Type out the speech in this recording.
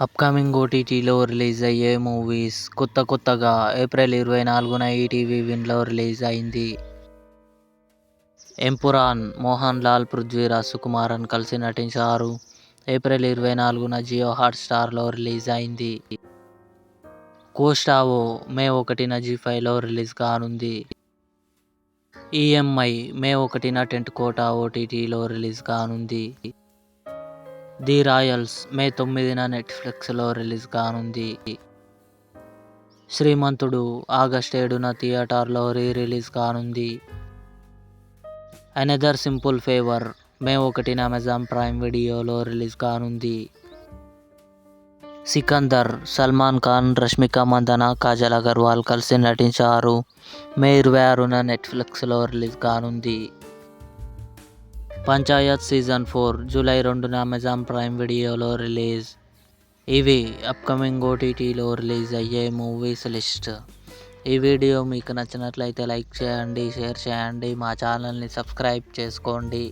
Upcoming ఓటీటీలో release అయ్యే movies కొత్తగా ఏప్రిల్ 24న ఈటీవీ విన్లో రిలీజ్ అయింది. ఎంపురాన్ మోహన్ లాల్, పృథ్వీరాజ్ సుకుమారన్ కలిసి నటించారు. ఏప్రిల్ 24న జియో హాట్స్టార్లో రిలీజ్ అయింది. కోస్టావో మే 1న జీ5లో రిలీజ్ కానుంది. ఈఎంఐ మే 1న టెంట్ కోట ఓటీటీలో రిలీజ్ కానుంది. ది రాయల్స్ మే 9న నెట్ఫ్లిక్స్లో రిలీజ్ కానుంది. శ్రీమంతుడు ఆగస్టు 7న థియేటర్లో రిలీజ్ కానుంది. అనదర్ సింపుల్ ఫేవర్ మే 1న అమెజాన్ ప్రైమ్ వీడియోలో రిలీజ్ కానుంది. సికందర్ సల్మాన్ ఖాన్, రష్మిక మందన, కాజల్ అగర్వాల్ కలిసి నటించారు. మే 26న నెట్ఫ్లిక్స్లో రిలీజ్ కానుంది. పంచాయత్ సీజన్ 4 జూలై 2న అమెజాన్ ప్రైమ్ వీడియోలో రిలీజ్. ఇవి అప్కమింగ్ ఓటీటీలో రిలీజ్ అయ్యే మూవీస్ లిస్ట్. ఈ వీడియో మీకు నచ్చినట్లయితే లైక్ చేయండి, షేర్ చేయండి, మా ఛానల్ని సబ్స్క్రైబ్ చేసుకోండి.